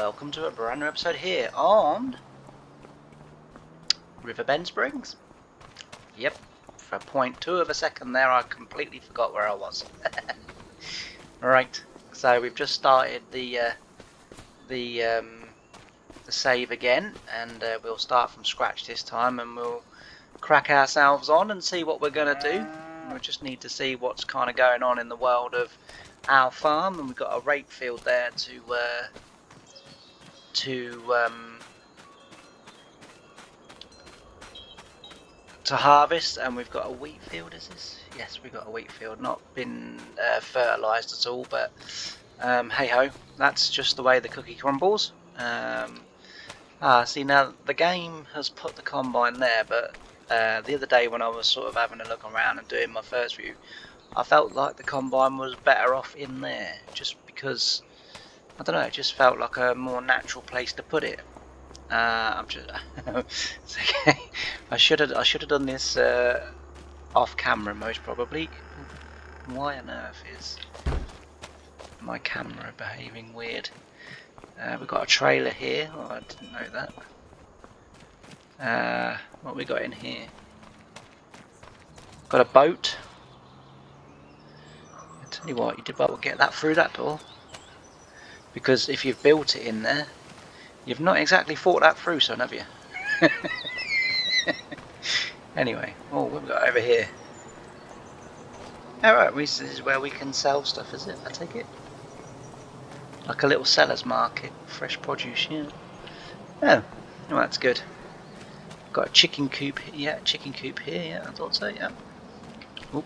welcome to a brand new episode here on Riverbend Springs. Yep, for 0.2 of a second there I completely forgot where I was. Right, so we've just started the save again, and we'll start from scratch this time, and we'll crack ourselves on and see what we're going to do. We just need to see what's kind of going on in the world of our farm, and we've got a rape field there to harvest, and we've got a wheat field. Is this? Yes, we've got a wheat field, not been fertilised at all, but hey ho, that's just the way the cookie crumbles. See, now the game has put the combine there, but the other day when I was sort of having a look around and doing my first view, I felt like the combine was better off in there, just because, I don't know, it just felt like a more natural place to put it. I'm just it's okay. I should have done this off camera, most probably. Why on earth is my camera behaving weird? We've got a trailer here. Oh, I didn't know that. What we got in here? Got a boat. I tell you what, you did well get that through that door, because if you've built it in there, you've not exactly thought that through, son, have you? Anyway, what have we got over here? Alright, this is where we can sell stuff, is it? I take it? Like a little seller's market, fresh produce, yeah. Oh, well, that's good. Got a chicken coop, yeah, chicken coop here, yeah, I thought so, yeah. Oop,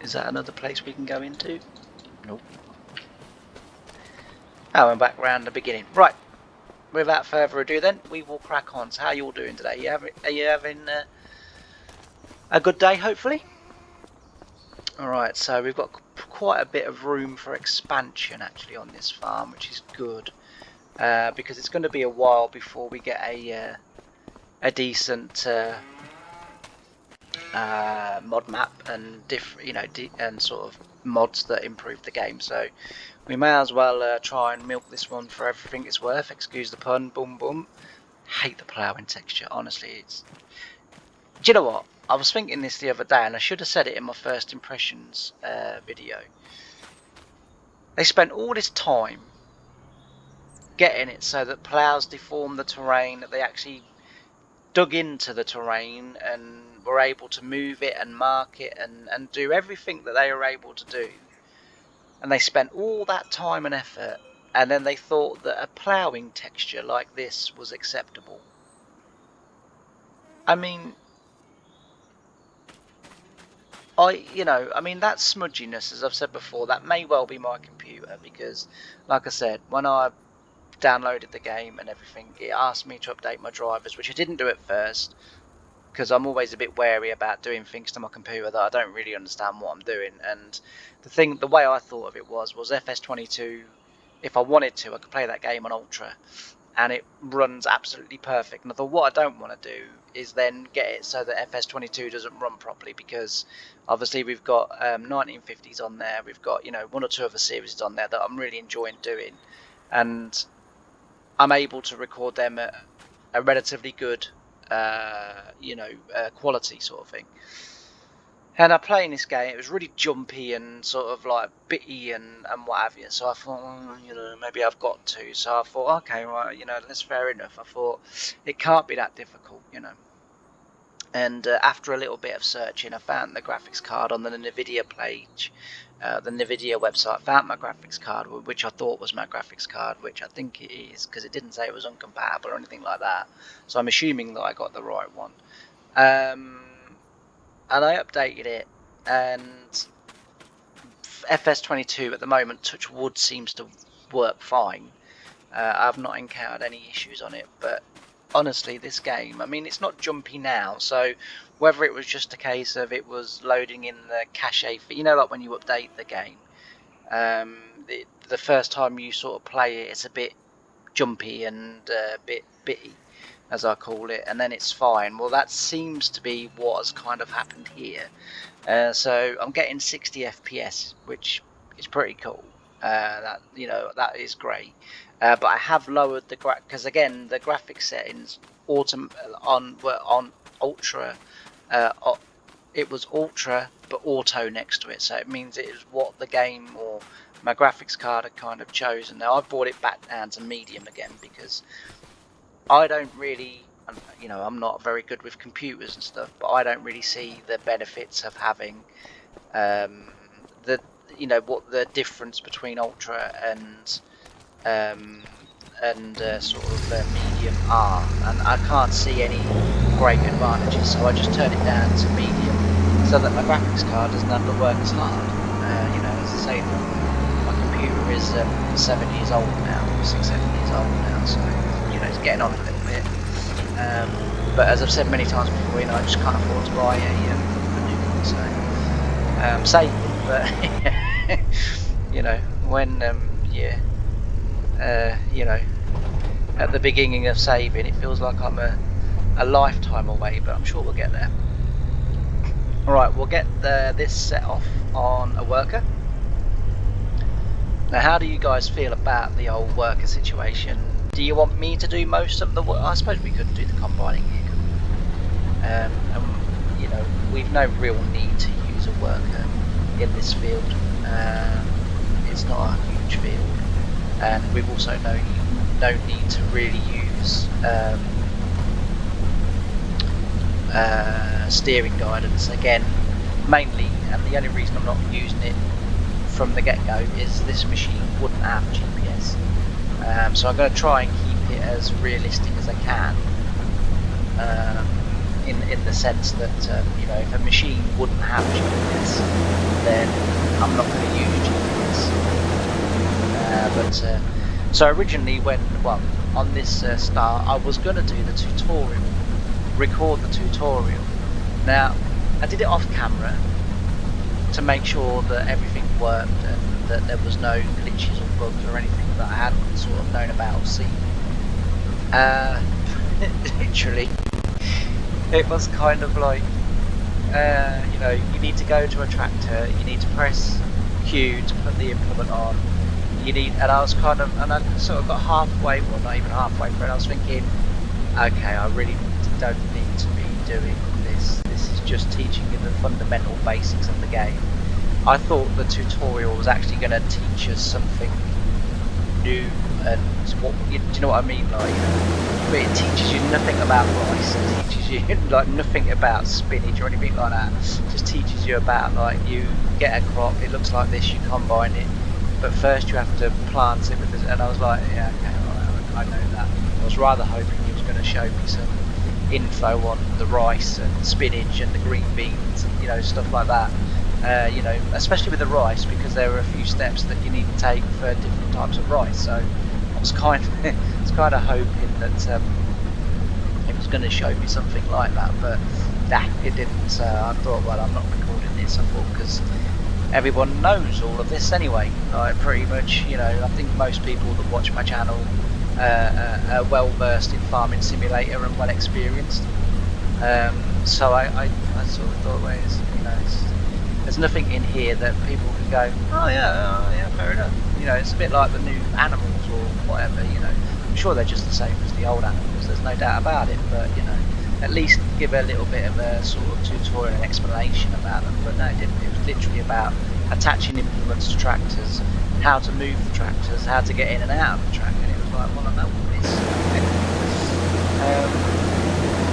is that another place we can go into? Nope. Oh, I'm back round the beginning. Right, without further ado then, we will crack on. So how are you all doing today? Are you having a good day, hopefully? Alright, so we've got quite a bit of room for expansion actually on this farm, which is good, because it's going to be a while before we get a decent mod map and and sort of mods that improve the game. So we may as well try and milk this one for everything it's worth. Excuse the pun. Boom boom. Hate the ploughing texture. Honestly, it's. Do you know what? I was thinking this the other day, and I should have said it in my first impressions video. They spent all this time getting it so that ploughs deform the terrain, that they actually dug into the terrain and were able to move it and mark it and do everything that they were able to do. And they spent all that time and effort, and then they thought that a ploughing texture like this was acceptable. I mean, that smudginess, as I've said before, that may well be my computer, because, like I said, when I downloaded the game and everything, it asked me to update my drivers, which I didn't do at first, because I'm always a bit wary about doing things to my computer that I don't really understand what I'm doing. And the way I thought of it was FS25. If I wanted to, I could play that game on Ultra, and it runs absolutely perfect. And I thought, what I don't want to do is then get it so that FS25 doesn't run properly, because obviously we've got 1950s on there, we've got one or two other series on there that I'm really enjoying doing, and I'm able to record them at a relatively good quality sort of thing. And I playing this game, it was really jumpy and sort of like bitty and what have you. So I thought, well, maybe I've got to. So I thought, okay, right, that's fair enough. I thought it can't be that difficult, And after a little bit of searching, I found the graphics card on the NVIDIA page, the NVIDIA website. Found my graphics card, which I thought was my graphics card, which I think it is, because it didn't say it was incompatible or anything like that. So I'm assuming that I got the right one. And I updated it, and FS25 at the moment, touch wood, seems to work fine. I've not encountered any issues on it, but honestly, this game, I mean, it's not jumpy now, so whether it was just a case of it was loading in the cache, like when you update the game, the first time you sort of play it, it's a bit jumpy and a bit bitty, as I call it, and then it's fine. Well, that seems to be what has kind of happened here. So I'm getting 60 FPS, which is pretty cool. That that is great. But I have lowered the because again the graphics settings were on ultra. It was ultra but auto next to it, so it means it is what the game or my graphics card had kind of chosen. Now I've brought it back down to medium again because I don't really, I'm not very good with computers and stuff, but I don't really see the benefits of having the what the difference between ultra and sort of medium are, and I can't see any great advantages, so I just turn it down to medium so that my graphics card doesn't have to work as hard. As I say, my computer is 7 years old now, 6-7 years old now, so it's getting on a little bit. But as I've said many times before, I just can't afford to buy a new one, so saving, but when at the beginning of saving, it feels like I'm a lifetime away, but I'm sure we'll get there. All right, we'll get this set off on a worker. Now, how do you guys feel about the old worker situation? Do you want me to do most of the work? I suppose we could do the combining here, couldn't we? And we've no real need to use a worker in this field. It's not a huge field, and we've also no need to really use steering guidance again, mainly, and the only reason I'm not using it from the get-go is this machine wouldn't have GPS, so I'm going to try and keep it as realistic as I can, in the sense that if a machine wouldn't have GPS, then I'm not going to use GPS. So originally, on this start, I was going to do the tutorial, record the tutorial. Now, I did it off camera to make sure that everything worked and that there was no glitches or bugs or anything that I hadn't sort of known about or seen. Literally, it was kind of like, you need to go to a tractor, you need to press Q to put the implement on. And I sort of got halfway, well not even halfway through, and I was thinking, okay, I really don't need to be doing this. This is just teaching you the fundamental basics of the game. I thought the tutorial was actually going to teach us something new, and do you know what I mean? Like, but it teaches you nothing about rice. It teaches you like nothing about spinach or anything like that. It just teaches you about, like, you get a crop, it looks like this, you combine it, but first you have to plant it with this. And I was like, yeah, okay, right, I know that. I was rather hoping he was going to show me some info on the rice and spinach and the green beans and stuff like that. Especially with the rice, because there are a few steps that you need to take for different types of rice. So I was kind of hoping that it was going to show me something like that, but nah, it didn't. So I thought, well, I'm not recording this. I thought, because everyone knows all of this anyway. Like, pretty much, I think most people that watch my channel are well versed in Farming Simulator and well experienced. So I sort of thought, well, there's nothing in here that people can go, oh yeah, fair enough. It's a bit like the new animals or whatever. I'm sure they're just the same as the old animals. There's no doubt about it. But at least give a little bit of a sort of tutorial and explanation about them. But no, it didn't. It was literally about attaching implements to tractors, how to move the tractors, how to get in and out of the tractor. And it was like, well, I know all this.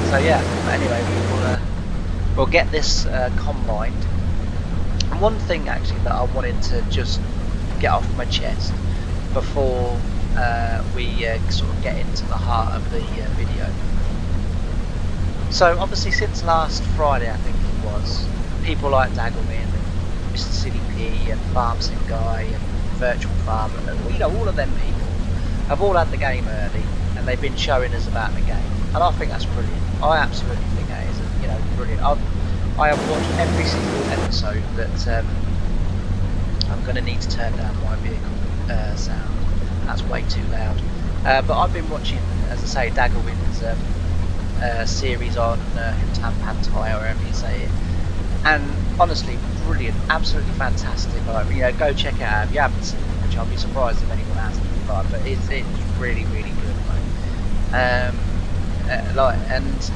So yeah. But anyway, we'll get this combined. And one thing actually that I wanted to just get off my chest before we sort of get into the heart of the video. So obviously since last Friday, I think it was, people like Daggleman and Mr. Silly P and Farm Sim Guy and Virtual Farm, and all of them people have all had the game early and they've been showing us about the game, and I think that's brilliant. I absolutely think that is brilliant. I have watched every single episode that I'm going to need to turn down my vehicle sound. That's way too loud. But I've been watching, as I say, Daggleman's series on Hutan Pantai, or however you say it. And honestly, brilliant, absolutely fantastic. Go check it out if you haven't seen it. which I'll be surprised if anyone hasn't. Like, but it's really really good. Like and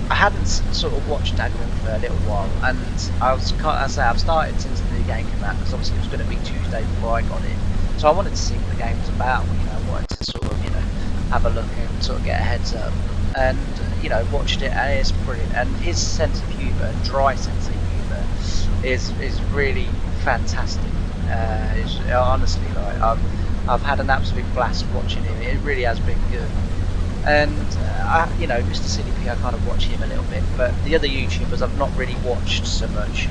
I hadn't sort of watched Dagwood for a little while, and I say I've started since the new game came out because obviously it was going to be Tuesday before I got it, so I wanted to see what the game was about. I wanted to sort of have a look and sort of get a heads up, and watched it, and it's brilliant. And his sense of humour, dry sense of humour, is really fantastic. It's, honestly, like I've had an absolute blast watching him. It really has been good. And Mr. Silly P, I kind of watch him a little bit, but the other YouTubers I've not really watched so much.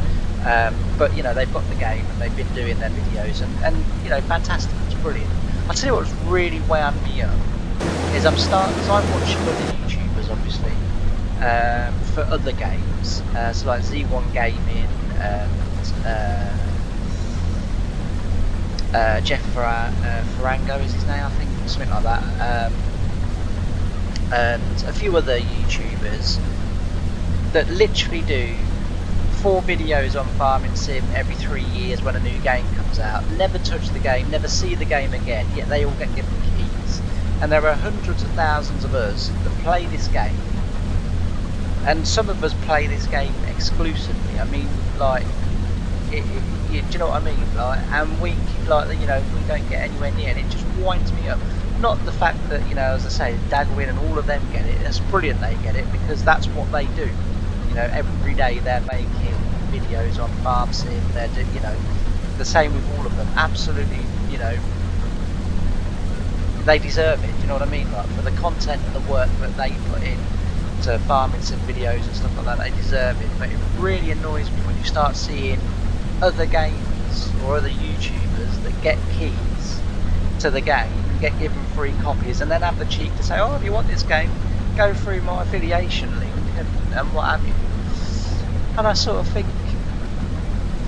But they've got the game and they've been doing their videos, and fantastic. It's brilliant. I tell you what's really wound me up is I'm watching other YouTubers obviously for other games, so like Z1 Gaming and Jeff Farango is his name, I think, something like that. And a few other YouTubers that literally do 4 videos on Farming Sim every 3 years when a new game comes out, never touch the game, never see the game again, yet they all get given keys. And there are hundreds of thousands of us that play this game, and some of us play this game exclusively. I mean, like, do you know what I mean? Like, and we don't get anywhere near, and it just winds me up. Not the fact that, as I say, Dagwin and all of them get it. It's brilliant they get it, because that's what they do. Every day they're making videos on Farm Sim. They're the same with all of them. Absolutely, they deserve it. Do you know what I mean? Like, for the content and the work that they put in to Farming Sim videos and stuff like that, they deserve it. But it really annoys me when you start seeing other gamers or other YouTubers that get keys to the game, get given free copies, and then have the cheek to say, oh, if you want this game, go through my affiliation link and what have you. And I sort of think,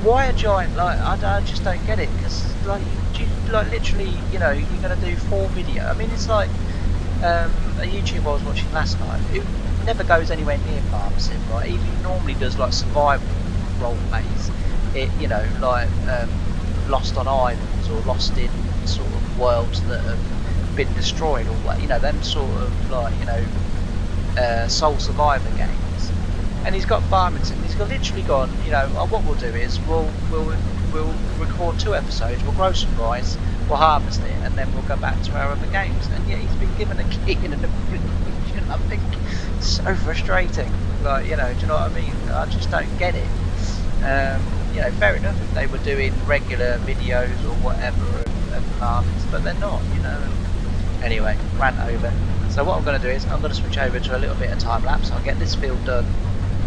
why a giant, like, I just don't get it, because literally, you're going to do 4 videos. I mean, it's like a YouTuber I was watching last night who never goes anywhere near Farm Sim, right? He normally does like survival role plays, Lost on Islands or Lost in sort of worlds that have been destroyed, or them sort of like Soul Survivor games. And he's got Farming Sim. He's literally gone, what we'll do is we'll record 2 episodes, we'll grow some rice, we'll harvest it, and then we'll go back to our other games. And yet he's been given a key in an affiliation. I think it's so frustrating. Like, do you know what I mean? I just don't get it. Fair enough if they were doing regular videos or whatever of farmers, but they're not, Anyway, rant over. So what I'm going to do is I'm going to switch over to a little bit of time lapse. I'll get this field done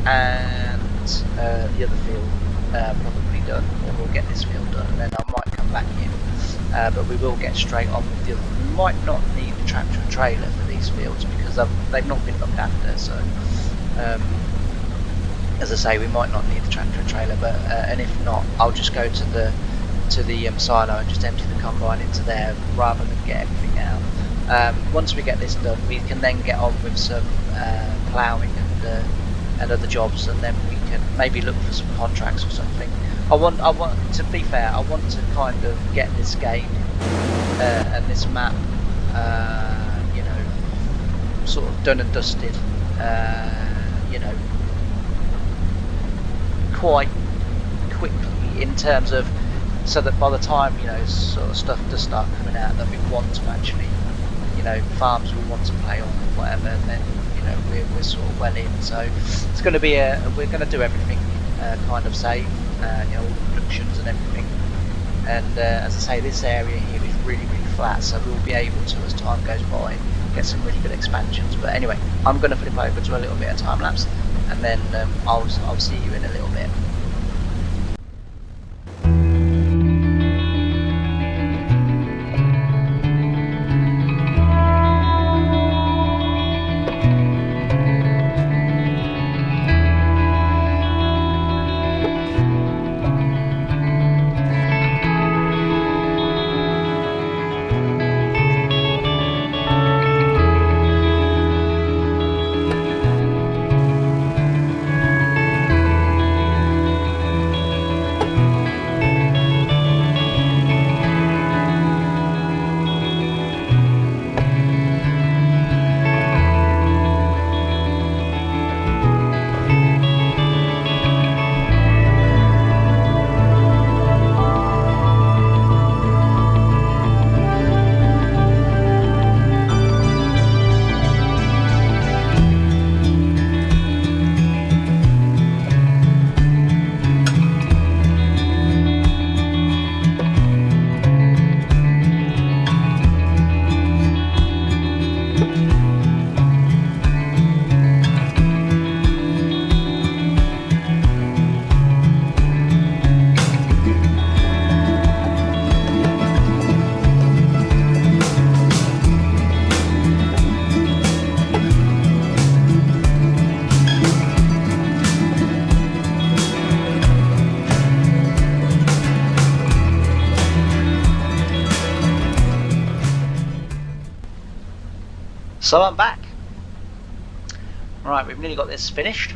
and the other field probably done, or we'll get this field done, and then I might come back in. But we will get straight on with the other. We might not need the tractor and trailer for these fields because they've not been looked after. So, as I say, we might not need the tractor and trailer, but and if not, I'll just go to the silo and just empty the combine into there rather than get everything out. Once we get this done, we can then get on with some ploughing and other jobs, and then we can maybe look for some contracts or something. I want to be fair, I want to kind of get this game and this map sort of done and dusted, quite quickly, in terms of, so that by the time sort of stuff does start coming out that we want to actually, farms we want to play on or whatever, and then we're sort of well in. So it's going to be we're going to do everything kind of safe, all the productions and everything. And as I say, this area here is really really flat, so we'll be able to, as time goes by, get some really good expansions. But anyway, I'm going to flip over to a little bit of time lapse, and then I'll see you in a little bit. So I'm back. Right, we've nearly got this finished,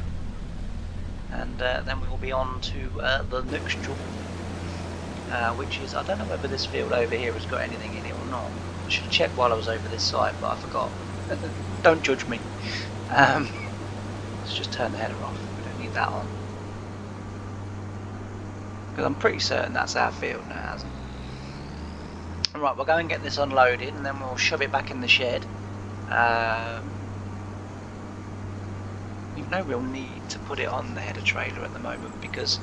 and then we'll be on to the next job, which is, I don't know whether this field over here has got anything in it or not. I should have checked while I was over this side, but I forgot. Don't judge me. Let's just turn the header off. We don't need that on, because I'm pretty certain that's our field now, isn't it? Right, we'll go and get this unloaded, and then we'll shove it back in the shed. We've no real need to put it on the header trailer at the moment, because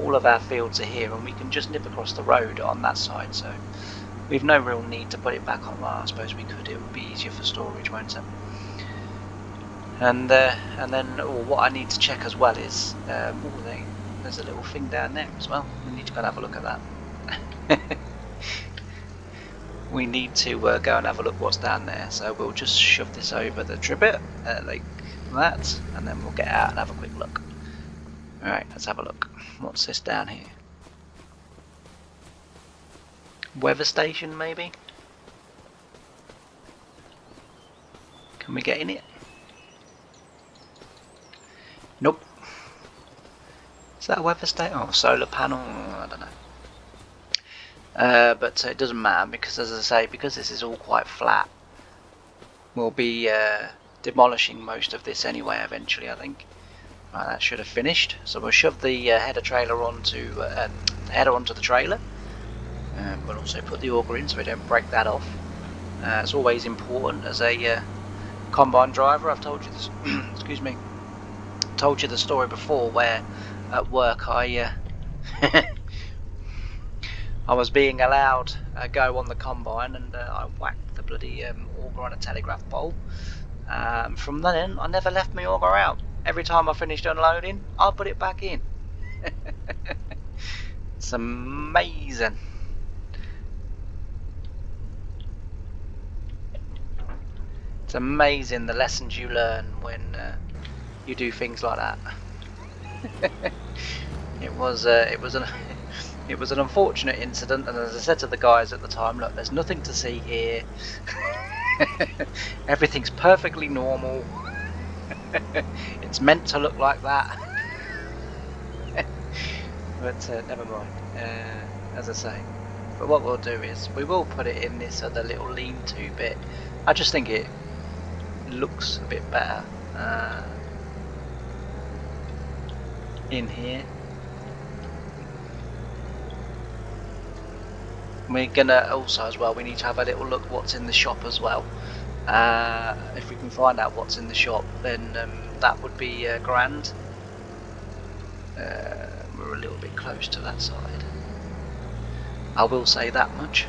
all of our fields are here and we can just nip across the road on that side, so we've no real need to put it back on. Well, I suppose we could. It would be easier for storage, won't it? And then what I need to check as well is there's a little thing down there as well. We need to go and have a look at that. We need to go and have a look what's down there, so we'll just shove this over the trivet like that, and then we'll get out and have a quick look. Alright, let's have a look. What's this down here? Weather station, maybe? Can we get in it? Nope. Is that a weather station? Oh, solar panel? I don't know. But it doesn't matter, because as I say, because this is all quite flat, we'll be demolishing most of this anyway eventually, I think. Right, that should have finished. So we'll shove the header trailer onto the header onto the trailer. We'll also put the auger in so we don't break that off. It's always important as a combine driver. I've told you this. Excuse me. Told you the story before where at work I I was being allowed go on the combine, and I whacked the bloody auger on a telegraph pole. From then I never left my auger out. Every time I finished unloading, I'll put it back in. It's amazing. It's amazing the lessons you learn when you do things like that. It was an unfortunate incident, and as I said to the guys at the time, look, there's nothing to see here. Everything's perfectly normal. It's meant to look like that. But never mind. As I say, but what we'll do is we will put it in this other little lean-to bit. I just think it looks a bit better in here. We're gonna also, as well, we need to have a little look what's in the shop as well. If we can find out what's in the shop, then that would be grand. We're a little bit close to that side, I will say that much.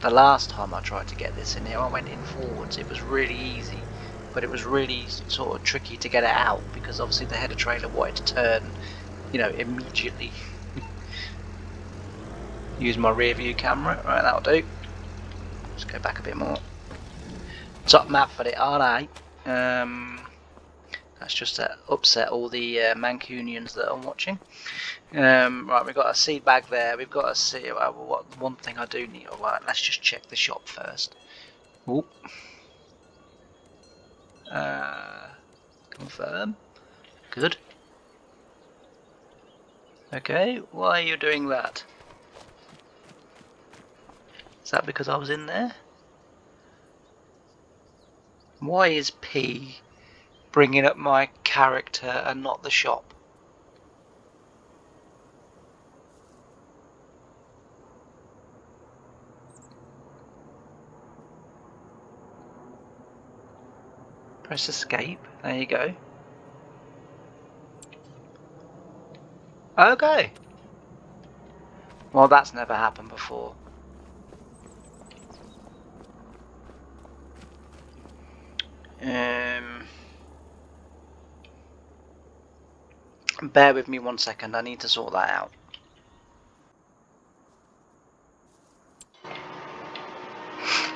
The last time I tried to get this in here, I went in forwards. It was really easy, but it was really sort of tricky to get it out, because obviously the header trailer wanted to turn, you know, immediately. Use my rear view camera. Right, that'll do. Just go back a bit more. Top map for the RA. That's just to upset all the Mancunians that are watching. Right, we've got a seed bag there. We've got a seed. What one thing I do need. Right, let's just check the shop first. Oop. Confirm. Good. Okay, why are you doing that? Is that because I was in there? Why is P bringing up my character and not the shop? Press escape. There you go. Okay. Well, that's never happened before. Bear with me 1 second. I need to sort that out.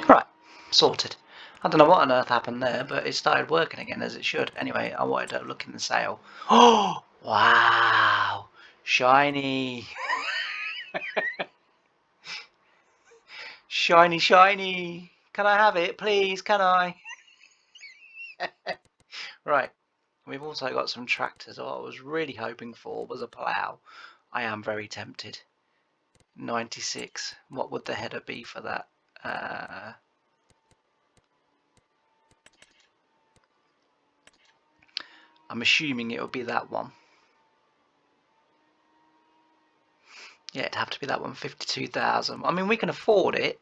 Right, sorted. I don't know what on earth happened there, but it started working again as it should. Anyway, I wanted to look in the sale. Oh, wow, shiny. Shiny, shiny. Can I have it, please? Can I? Right. We've also got some tractors. What I was really hoping for was a plough. I am very tempted. 96. What would the header be for that? I'm assuming it would be that one. Yeah, it'd have to be that one. 52,000. I mean, we can afford it.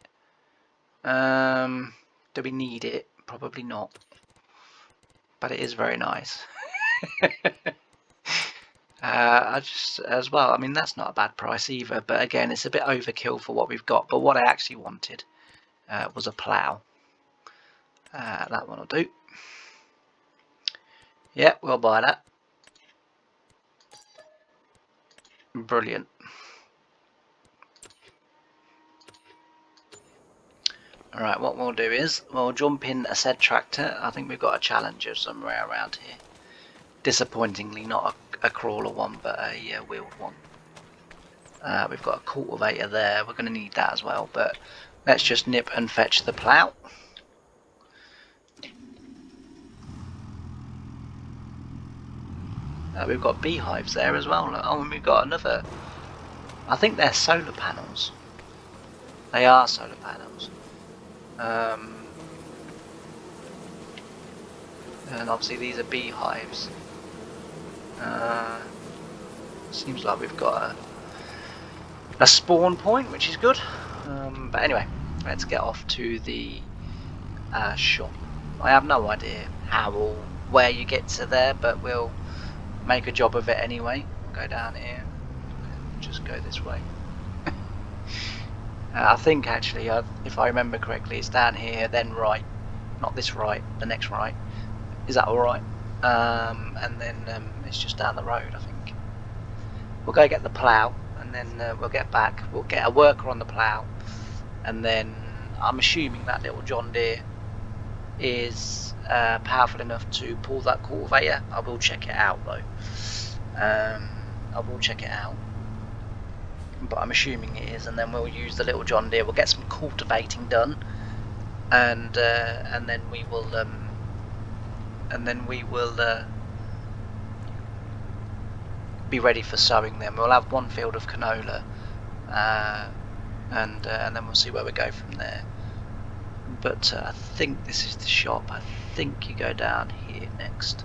Do we need it? Probably not. But it is very nice. I just, as well, I mean, that's not a bad price either, but again, it's a bit overkill for what we've got. But what I actually wanted was a plough. That one will do. Yeah, we'll buy that. Brilliant. Alright, what we'll do is, we'll jump in a said tractor. I think we've got a Challenger somewhere around here. Disappointingly, not a crawler one, but a wheeled one. We've got a cultivator there, we're going to need that as well, but let's just nip and fetch the plough. We've got beehives there as well. Oh, and we've got another, I think they're solar panels. They are solar panels. And obviously these are beehives. Seems like we've got a spawn point, which is good. But anyway, let's get off to the shop. I have no idea how or where you get to there, but we'll make a job of it anyway. We'll go down here, just go this way. I think actually, if I remember correctly, it's down here, then right, not this right, the next right. Is that alright? And then it's just down the road, I think. We'll go get the plough, and then we'll get back. We'll get a worker on the plough, and then I'm assuming that little John Deere is powerful enough to pull that cultivator. I will check it out though. I will check it out, but I'm assuming it is, and then we'll use the little John Deere. We'll get some cultivating done, and then we will be ready for sowing them. We'll have one field of canola, and then we'll see where we go from there. But I think this is the shop. I think you go down here next.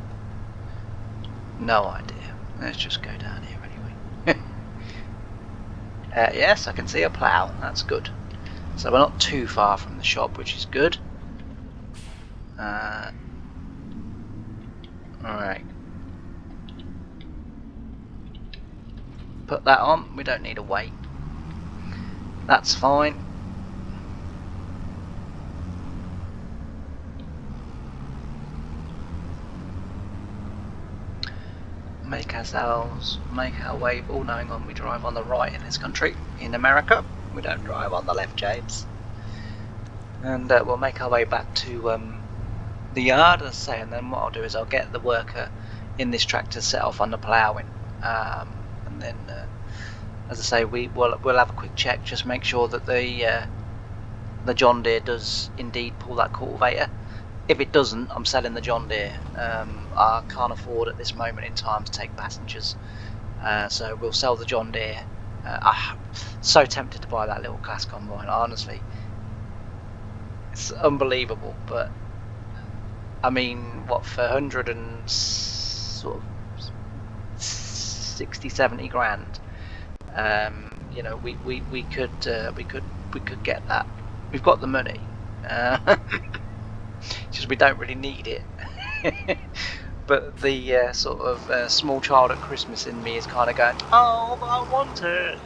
No idea. Let's just go down here anyway. Yes, I can see a plough. That's good. So we're not too far from the shop, which is good. Alright. Put that on. We don't need a weight. That's fine. Make our way. All knowing on we drive on the right in this country. In America, we don't drive on the left, James. And we'll make our way back to the yard, as I say, and then what I'll do is I'll get the worker in this tractor set off on the ploughing, and then, as I say, we'll have a quick check, just make sure that the John Deere does indeed pull that cultivator. If it doesn't, I'm selling the John Deere. I can't afford at this moment in time to take passengers, so we'll sell the John Deere. I'm so tempted to buy that little class combine, honestly. It's unbelievable, but I mean, what, for 100 and sort of 60, 70 grand, you know, we could get that. We've got the money. Just we don't really need it. But the sort of small child at Christmas in me is kind of going, oh, I want it.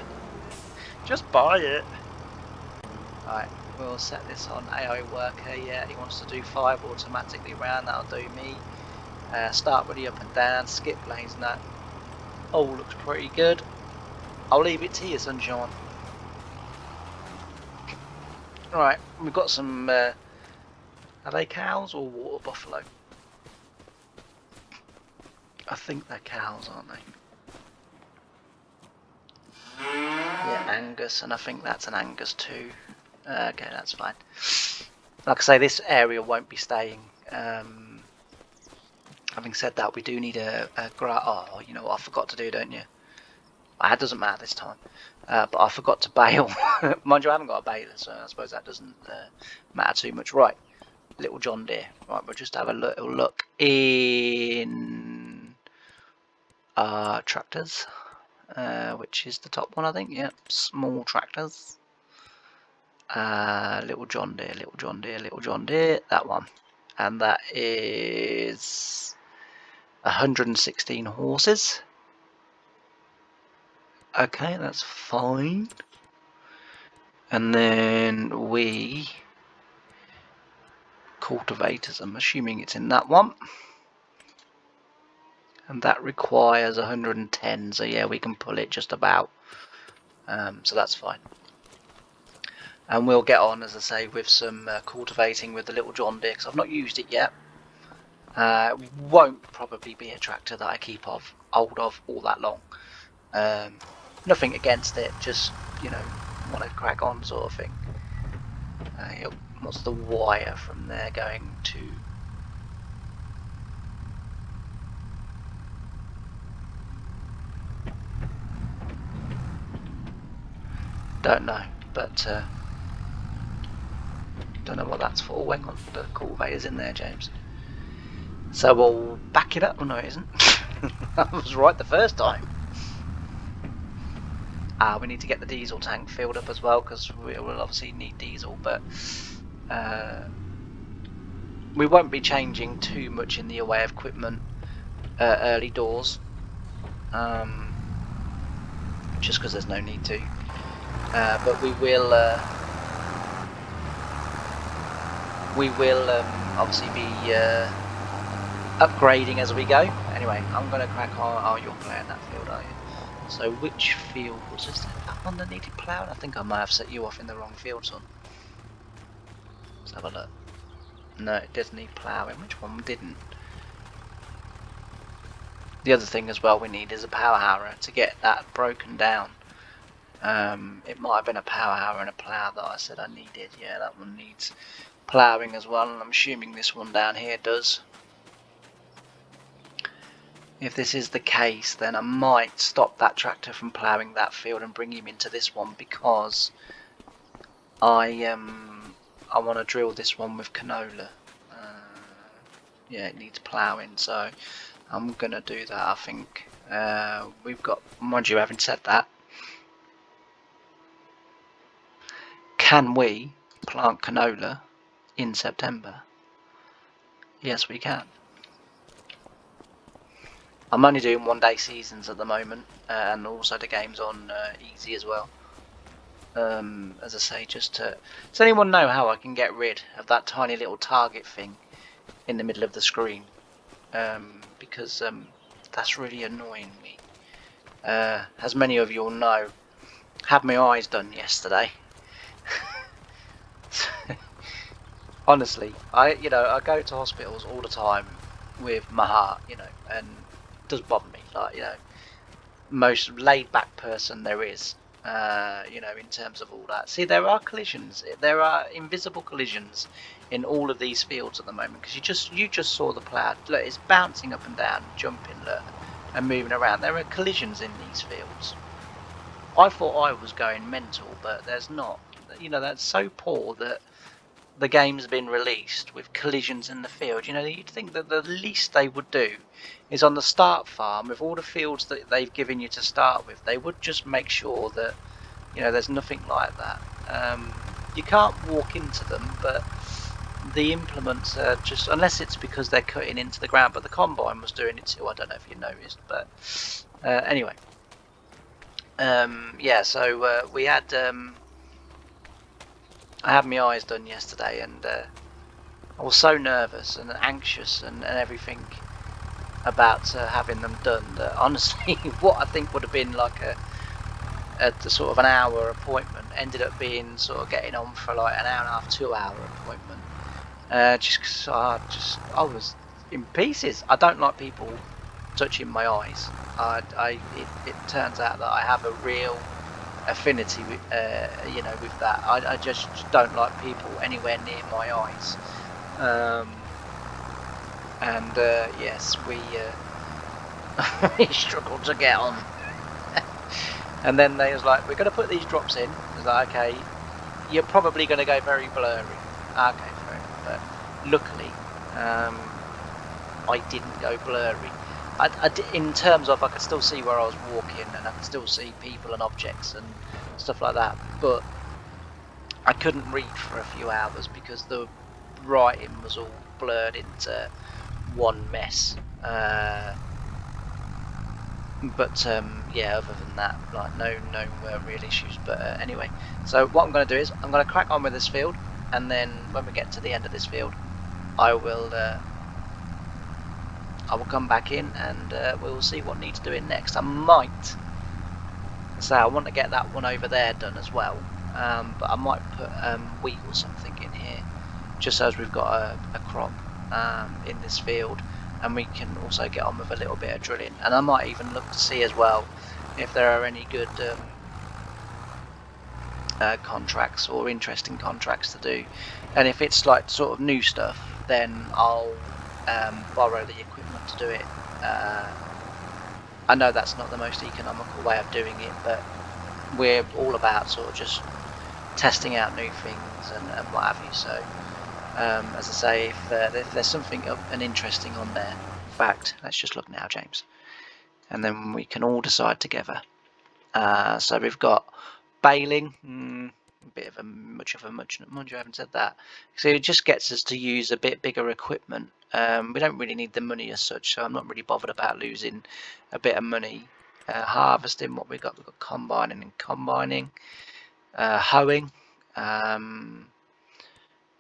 Just buy it. Right, we'll set this on AI worker. Yeah, he wants to do 5 automatically round. That'll do me. Start really up and down. Skip lanes. No. Oh, looks pretty good. I'll leave it to you, sunshine. Right, we've got some. Are they cows or water buffalo? I think they're cows, aren't they? Yeah, Angus, and I think that's an Angus too. Okay, that's fine. Like I say, this area won't be staying. Having said that, we do need a oh, you know what I forgot to do, don't you? That doesn't matter this time. But I forgot to bale. Mind you, I haven't got a baler, so I suppose that doesn't matter too much. Right, little John Deere. Right, we'll just have a little look in tractors, which is the top one, I think. Yep, small tractors. Little John Deere, little John Deere, little John Deere. That one, and that is 116 horses. Okay, that's fine. And then we cultivators, I'm assuming it's in that one, and that requires 110, so yeah, we can pull it just about, so that's fine. And we'll get on, as I say, with some cultivating with the little John Deere, because I've not used it yet. Won't probably be a tractor that I keep hold of all that long. Nothing against it, just, you know, want to crack on sort of thing. What's the wire from there going to? Don't know, but don't know what that's for. Hang on, the cultivator's in there, James. So we'll back it up. Oh no, it isn't. I was right the first time. We need to get the diesel tank filled up as well, because we will obviously need diesel, but we won't be changing too much in the way of equipment early doors, just because there's no need to. But we will obviously be upgrading as we go. Anyway, I'm going to crack on. Oh, you're playing that field, are you? So which field was this? That one that needed ploughing? I think I might have set you off in the wrong field, son. Let's have a look. No, it does need ploughing. Which one didn't? The other thing as well we need is a power harrow to get that broken down. It might have been a power harrow and a plough that I said I needed. Yeah, that one needs ploughing as well, and I'm assuming this one down here does. If this is the case, then I might stop that tractor from ploughing that field and bring him into this one, because I want to drill this one with canola. Yeah, it needs ploughing, so I'm going to do that, I think. We've got, mind you, having said that, can we plant canola in September? Yes, we can. I'm only doing 1-day seasons at the moment, and also the game's on easy as well. As I say, just to... Does anyone know how I can get rid of that tiny little target thing in the middle of the screen? Because that's really annoying me. As many of you all know, had my eyes done yesterday. Honestly, I go to hospitals all the time with my heart, and it does bother me. Like, most laid back person there is, in terms of all that. See, there are collisions. There are invisible collisions in all of these fields at the moment, because you just saw the plough. Look, it's bouncing up and down, jumping, look, and moving around. There are collisions in these fields. I thought I was going mental, but there's not. That's so poor that the game's been released with collisions in the field. You'd think that the least they would do is on the start farm, with all the fields that they've given you to start with, they would just make sure that there's nothing like that. You can't walk into them, but the implements are just, unless it's because they're cutting into the ground, but the combine was doing it too. I don't know if you noticed, but anyway, yeah, so we had I had my eyes done yesterday, and I was so nervous and anxious and everything about having them done that, honestly, what I think would have been like a sort of an hour appointment ended up being sort of getting on for like an hour and a half, 2-hour appointment. Just because I was in pieces. I don't like people touching my eyes. It turns out that I have a real affinity with, you know, with that. I just don't like people anywhere near my eyes. And yes, we we struggled to get on. And then they was like, we're going to put these drops in. I was like, okay, you're probably going to go very blurry. Okay, fair enough. But luckily, I didn't go blurry. In terms of, I could still see where I was walking, and I could still see people and objects and stuff like that. But I couldn't read for a few hours because the writing was all blurred into one mess. But yeah, other than that, like no real issues. But anyway, so what I'm going to do is I'm going to crack on with this field, and then when we get to the end of this field, I will come back in and we'll see what needs doing next. I might say I want to get that one over there done as well, but I might put wheat or something in here, just as we've got a crop in this field, and we can also get on with a little bit of drilling. And I might even look to see as well if there are any good contracts or interesting contracts to do. And if it's like sort of new stuff, then I'll borrow the equipment to do it. I know that's not the most economical way of doing it, but we're all about sort of just testing out new things and what have you. So as I say, if there's something up and interesting on there, in fact, let's just look now, James, and then we can all decide together. So we've got baling, a bit of a much of a much. I haven't said that. So it just gets us to use a bit bigger equipment. We don't really need the money as such, so I'm not really bothered about losing a bit of money. Harvesting, what we've got combining and combining. Hoeing.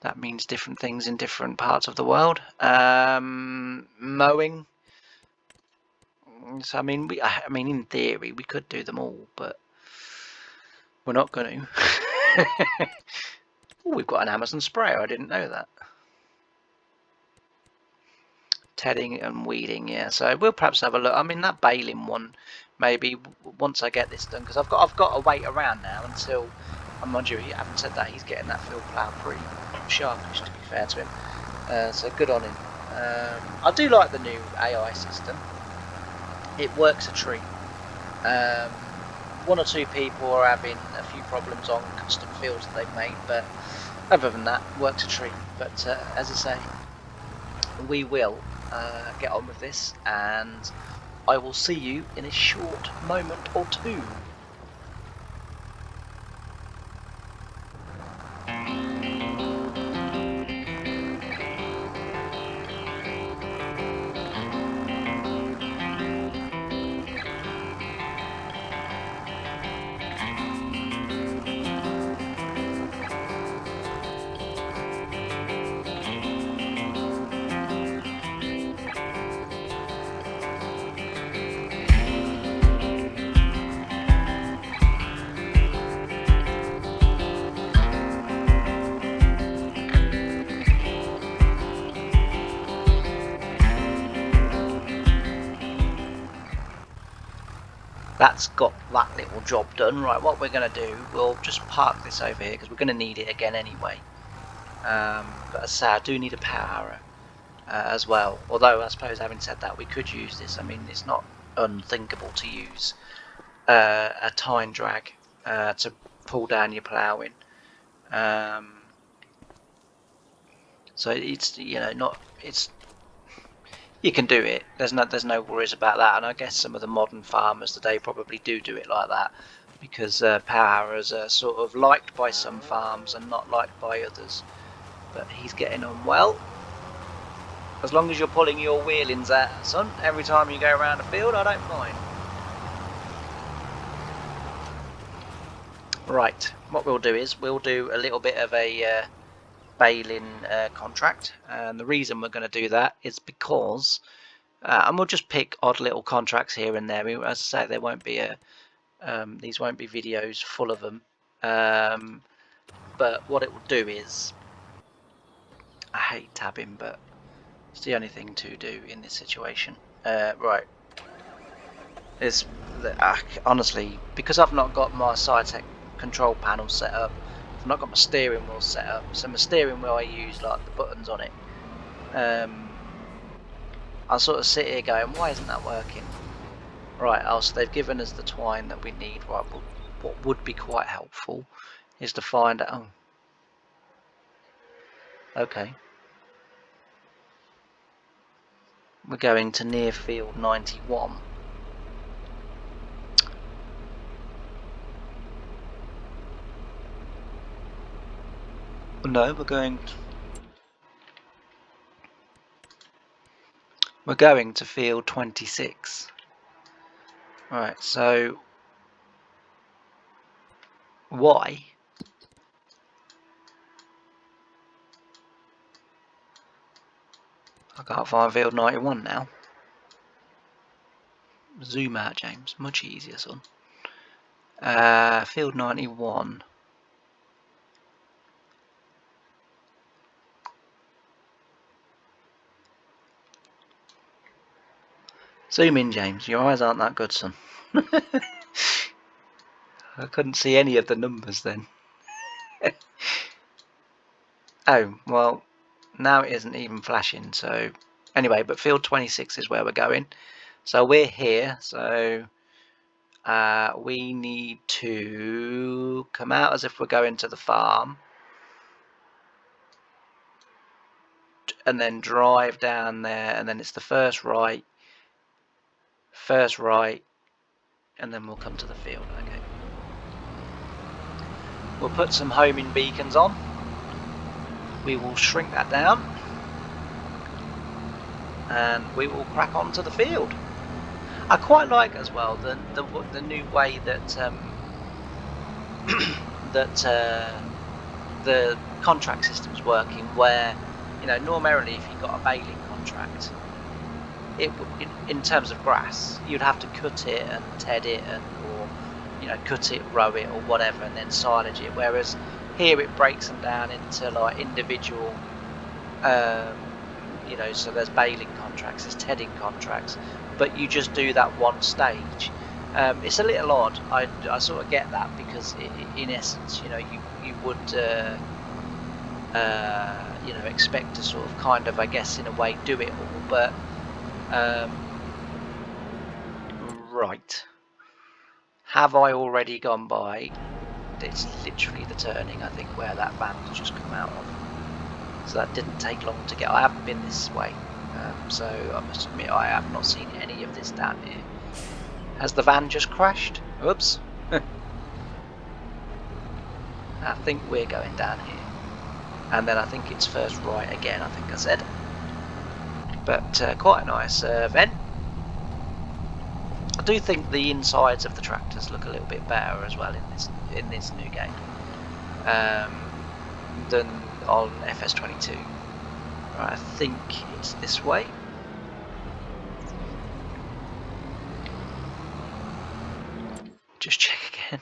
That means different things in different parts of the world. Mowing. So I mean, in theory, we could do them all, but we're not going to. Oh, we've got an Amazon sprayer. I didn't know that. Tedding and weeding, yeah. So we'll perhaps have a look. I mean, that baling one, maybe once I get this done, because I've got to wait around now until. Mind you, I haven't said that he's getting that field plough pretty sharpish, to be fair to him. So good on him. I do like the new AI system. It works a treat. One or two people are having a few problems on custom fields that they've made, but other than that, works a treat. But as I say, we will get on with this, and I will see you in a short moment or two. That's got that little job done. Right, what we're going to do, we'll just park this over here because we're going to need it again anyway. But as I say, I do need a power harrow as well. Although I suppose, having said that, we could use this. I mean, it's not unthinkable to use a tine drag to pull down your ploughing. So it's, you know, not it's. You can do it. There's no worries about that. And I guess some of the modern farmers today probably do it like that, because power harrows are sort of liked by some farms and not liked by others. But he's getting on well. As long as you're pulling your wheelings out, son, every time you go around a field, I don't mind. Right, what we'll do is we'll do a little bit of a baling contract, and the reason we're going to do that is because and we'll just pick odd little contracts here and there. As I say, there won't be these won't be videos full of them, but what it will do is, I hate tabbing, but it's the only thing to do in this situation. Right, there's honestly, because I've not got my Cytec control panel set up, I've not got my steering wheel set up, so my steering wheel I use like the buttons on it. I sort of sit here going, why isn't that working? Right, so they've given us the twine that we need. Right, well, what would be quite helpful is to find out. Oh, okay. We're going to near field 91. No, we're going to field 26. Right, so why? I can't find field 91 now. Zoom out, James. Much easier, son. Field 91. Zoom in, James. Your eyes aren't that good, son. I couldn't see any of the numbers then. Oh, well, now it isn't even flashing, so anyway, but field 26 is where we're going. So we're here, so we need to come out as if we're going to the farm and then drive down there, and then it's the first right, and then we'll come to the field. Okay. We'll put some homing beacons on. We will shrink that down, and we will crack on to the field. I quite like as well the new way that the contract system's working, where normally if you got a baling contract, in terms of grass, you'd have to cut it and ted it or cut it, row it or whatever, and then silage it, whereas here it breaks them down into like individual so there's baling contracts, there's tedding contracts, but you just do that one stage. It's a little odd. I sort of get that, because in essence you would expect to sort of kind of, I guess, in a way do it all, but right, have I already gone by? It's literally the turning, I think, where that van's just come out of, so that didn't take long to get. I haven't been this way, so I must admit I have not seen any of this down here. Has the van just crashed? Oops. I think we're going down here, and then I think it's first right again, I think I said, but quite a nice vent. I do think the insides of the tractors look a little bit better as well in this new game than on FS25. Right, I think it's this way. Just check again.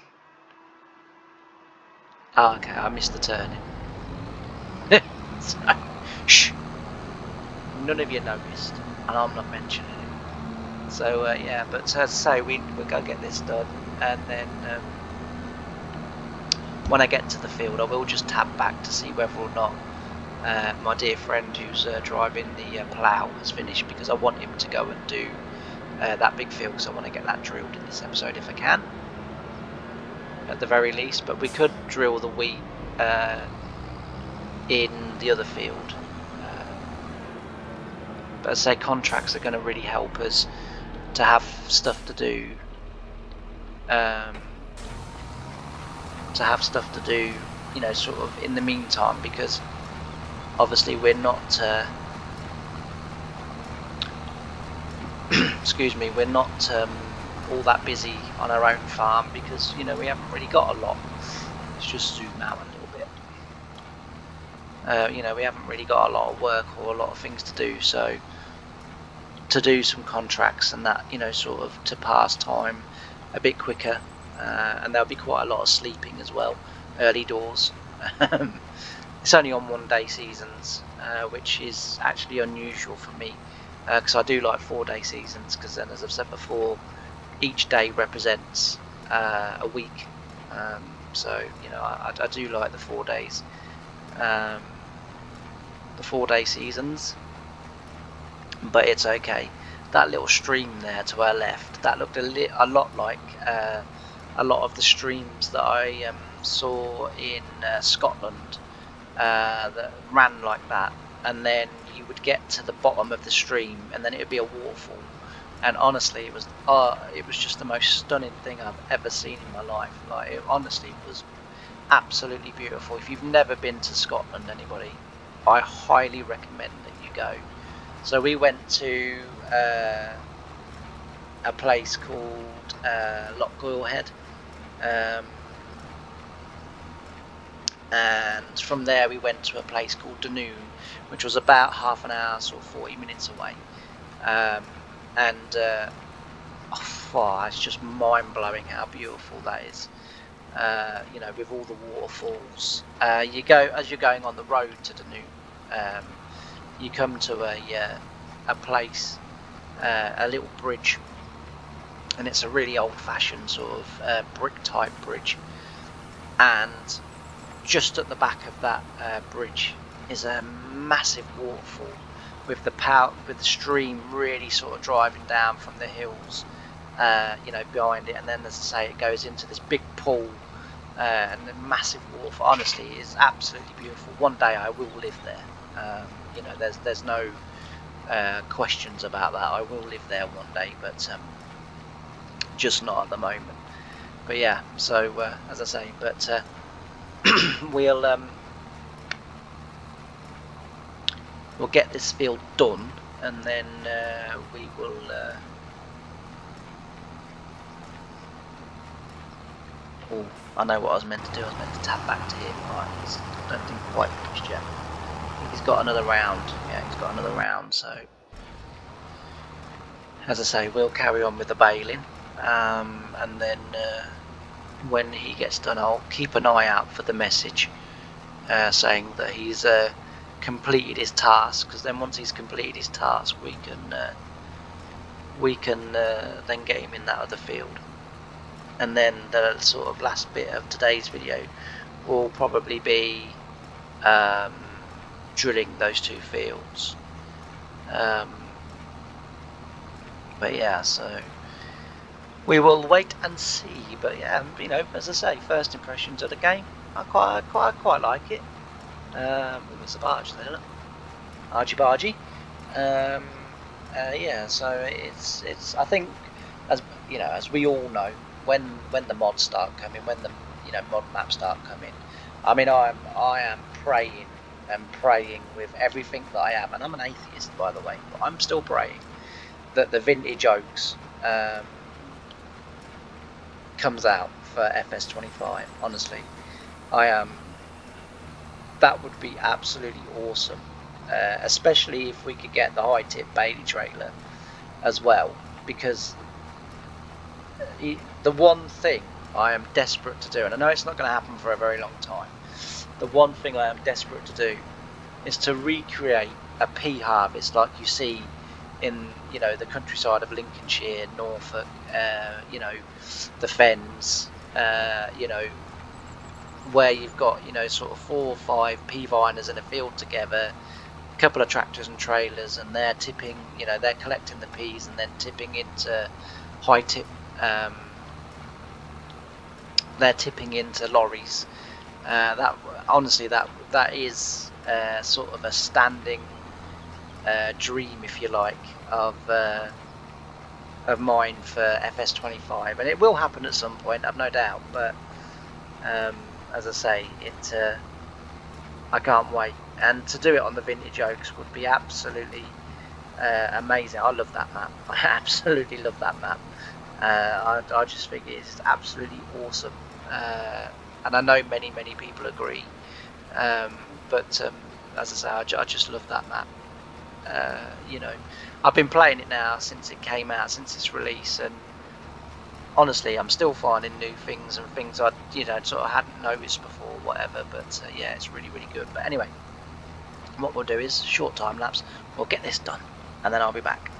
Oh, okay, I missed the turning. So, shh. None of you noticed, and I'm not mentioning it. So yeah, but as I say, we're gonna get this done, and then when I get to the field, I will just tab back to see whether or not my dear friend who's driving the plough has finished, because I want him to go and do that big field, because I want to get that drilled in this episode if I can, at the very least. But we could drill the wheat in the other field, but as I say, contracts are going to really help us to have stuff to do, sort of in the meantime, because obviously we're not excuse me, we're not all that busy on our own farm, because we haven't really got a lot. Let's just zoom out a little bit. We haven't really got a lot of work or a lot of things to do, so to do some contracts and that, sort of to pass time a bit quicker, and there'll be quite a lot of sleeping as well, early doors. It's only on 1 day seasons, which is actually unusual for me, because I do like 4 day seasons, because then, as I've said before, each day represents a week. So you know, I do like the 4 days, the 4-day seasons, but it's okay. That little stream there to our left, that looked a lot like a lot of the streams that I saw in Scotland that ran like that, and then you would get to the bottom of the stream and then it would be a waterfall, and honestly it was just the most stunning thing I've ever seen in my life. Like, it honestly was absolutely beautiful. If you've never been to Scotland, anybody, I highly recommend that you go. So we went to a place called Loch Goilhead, and from there we went to a place called Dunoon, which was about half an hour, sort of 40 minutes away, it's just mind-blowing how beautiful that is. You know, with all the waterfalls. As you're going on the road to Dunoon, you come to a place, a little bridge, and it's a really old-fashioned sort of brick-type bridge, and just at the back of that bridge is a massive waterfall with the stream really sort of driving down from the hills, you know, behind it, and then, as I say, it goes into this big pool and a massive waterfall. Honestly, it is absolutely beautiful. One day I will live there. You know, there's no questions about that. I will live there one day, but just not at the moment. But yeah, so as I say, but we'll get this field done, and then we will oh, I know what I was meant to do. I was meant to tap back to him. Right, I don't think quite finished yet. I think he's got another round. Yeah, he's got another round. So, as I say, we'll carry on with the baling, and then when he gets done, I'll keep an eye out for the message saying that he's completed his task, because then once he's completed his task, we can then get him in that other field. And then the sort of last bit of today's video will probably be drilling those 2 fields. But yeah, so we will wait and see. But yeah, you know, as I say, first impressions of the game, I quite like it. There's a barge there, look. Argy bargy. Yeah, so it's I think, as you know, as we all know, when the mods start coming, when the mod maps start coming, I mean, I am praying and praying with everything that I am, and I'm an atheist, by the way, but I'm still praying that the vintage oaks comes out for FS25. Honestly, I am. That would be absolutely awesome, especially if we could get the high tip Bailey trailer as well, because the one thing I am desperate to do, and I know it's not going to happen for a very long time, the one thing I am desperate to do is to recreate a pea harvest like you see in, you know, the countryside of Lincolnshire, Norfolk, you know, the Fens, you know, where you've got, you know, sort of 4 or 5 pea viners in a field together, a couple of tractors and trailers, and they're tipping, you know, they're collecting the peas and then tipping into high tip, they're tipping into lorries. That honestly, that is sort of a standing dream, if you like, of mine for FS25, and it will happen at some point, I've no doubt. But as I say, I can't wait, and to do it on the vintage oaks would be absolutely amazing. I love that map. I absolutely love that map. I just think it's absolutely awesome, and I know many people agree. But as I say, I just love that map. You know, I've been playing it now since it came out, since its release, and honestly, I'm still finding new things and things I, you know, sort of hadn't noticed before, whatever. But yeah, it's really good. But anyway, what we'll do is short time lapse. We'll get this done, and then I'll be back.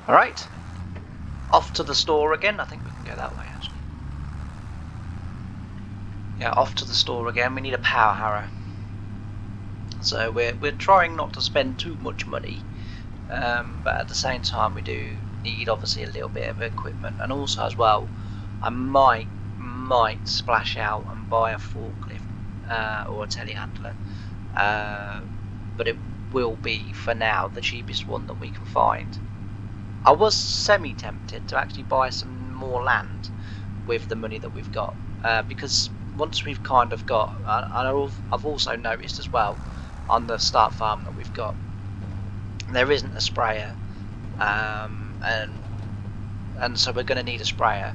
Alright, off to the store again. I think we can go that way actually. Yeah, off to the store again. We need a power harrow. So we're trying not to spend too much money, but at the same time we do need obviously a little bit of equipment, and also as well I might splash out and buy a forklift or a telehandler, but it will be for now the cheapest one that we can find. I was semi-tempted to actually buy some more land with the money that we've got, because once we've kind of got, I've also noticed as well on the start farm that we've got, there isn't a sprayer, and so we're going to need a sprayer.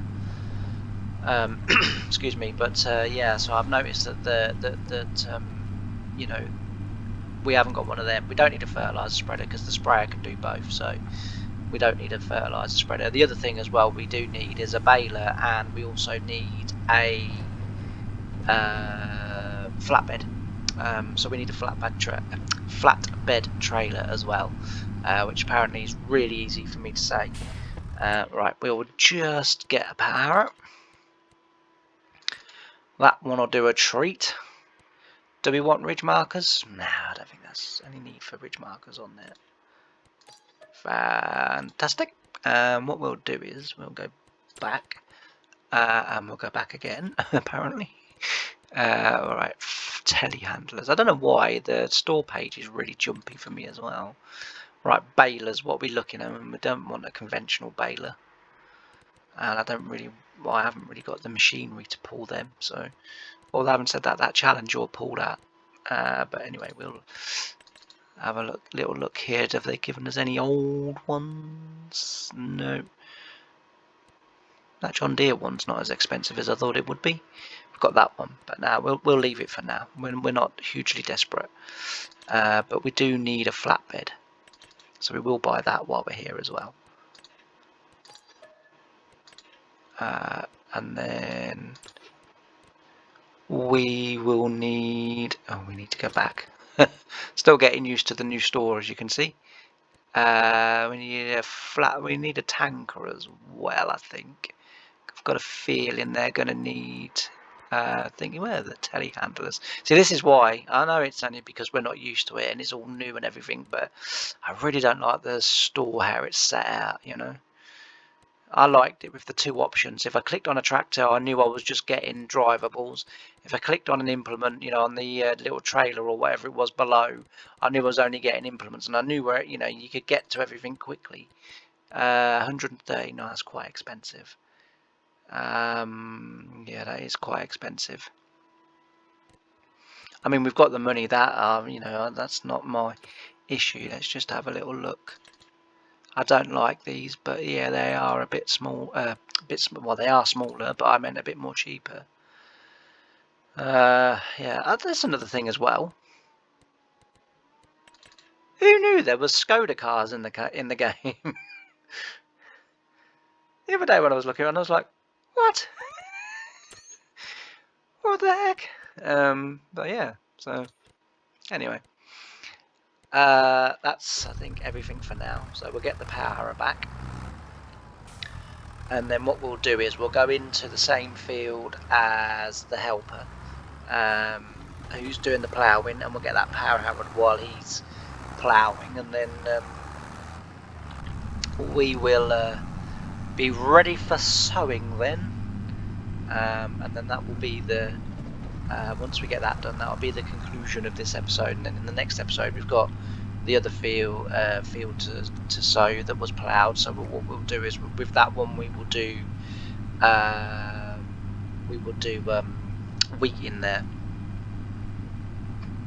Excuse me, but yeah, so I've noticed that you know, we haven't got one of them. We don't need a fertilizer spreader because the sprayer can do both, so we don't need a fertilizer spreader. The other thing as well we do need is a baler, and we also need a flatbed. So we need a flatbed trailer as well, which apparently is really easy for me to say. Right, we'll just get a power. That one will do a treat. Do we want ridge markers? No, I don't think there's any need for ridge markers on there. Fantastic. What we'll do is we'll go back, and we'll go back again, apparently. Alright, telehandlers. I don't know why the store page is really jumpy for me as well. Right, balers, what are we looking at? We don't want a conventional baler. And I haven't really got the machinery to pull them, so, although I haven't said that challenge will pull that. But anyway, we'll have a little look here. Have they given us any old ones? No. That John Deere one's not as expensive as I thought it would be. We've got that one, but now we'll leave it for now. We're not hugely desperate, but we do need a flatbed, so we will buy that while we're here as well. And then we will need. Oh, we need to go back. Still getting used to the new store, as you can see. We need a tanker as well, I think. I've got a feeling they're going to need. Thinking, where are the telehandlers? See, this is why. I know it's only because we're not used to it and it's all new and everything, but I really don't like the store how it's set out, you know. I liked it with the two options. If I clicked on a tractor, I knew I was just getting drivables. If I clicked on an implement, you know, on the little trailer or whatever it was below, I knew I was only getting implements, and I knew where, you know, you could get to everything quickly. 130, no, that's quite expensive. Yeah, that is quite expensive. I mean, we've got the money, that you know, that's not my issue. Let's just have a little look. I don't like these, but yeah, they are a bit small. Well, they are smaller, but I meant a bit more cheaper. Yeah, there's another thing as well. Who knew there was Skoda cars in the game? The other day when I was looking around, I was like, what? What the heck? But yeah, so anyway, that's, I think, everything for now. So we'll get the power back, and then what we'll do is we'll go into the same field as the helper, who's doing the ploughing, and we'll get that power hammered while he's ploughing, and then we will be ready for sowing then. And then that will be the once we get that done, that will be the conclusion of this episode. And then in the next episode, we've got the other field to sow that was ploughed. So what we'll do is, with that one, we will do wheat in there,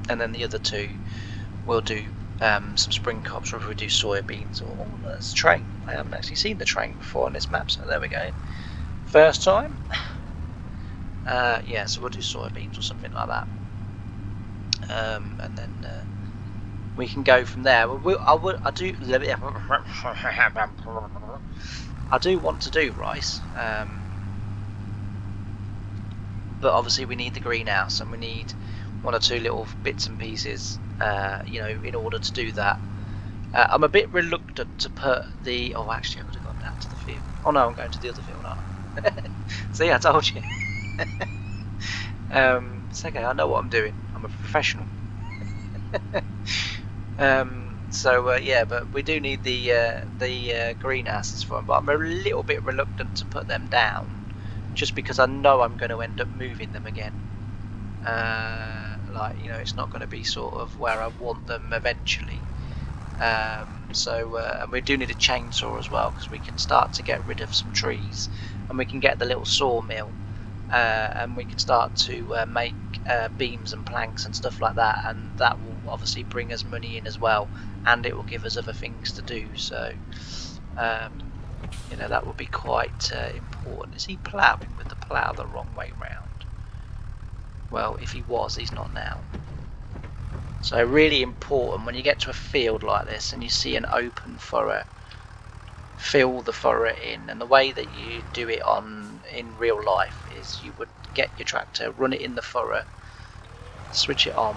and then the other two we'll do some spring crops, or if we do soybeans. Or there's a train. I haven't actually seen the train before on this map, so there we go. First time. Yeah, so we'll do soybeans or something like that, and then we can go from there. I do want to do rice, but obviously we need the greenhouse, and we need one or two little bits and pieces, you know, in order to do that. I'm a bit reluctant to put the... Oh, actually, I could have gone down to the field. Oh, no, I'm going to the other field, aren't I? See, I told you. It's okay, I know what I'm doing. I'm a professional. Yeah, but we do need the greenhouses for them. But I'm a little bit reluctant to put them down, just because I know I'm going to end up moving them again. Like, you know, it's not going to be sort of where I want them eventually. And we do need a chainsaw as well, because we can start to get rid of some trees, and we can get the little sawmill, and we can start to make beams and planks and stuff like that, and that will obviously bring us money in as well, and it will give us other things to do. So you know, that would be quite important. Is he ploughing with the plough the wrong way round? Well, if he was, he's not now. So really important when you get to a field like this and you see an open furrow, fill the furrow in. And the way that you do it in real life is you would get your tractor, run it in the furrow, switch it on,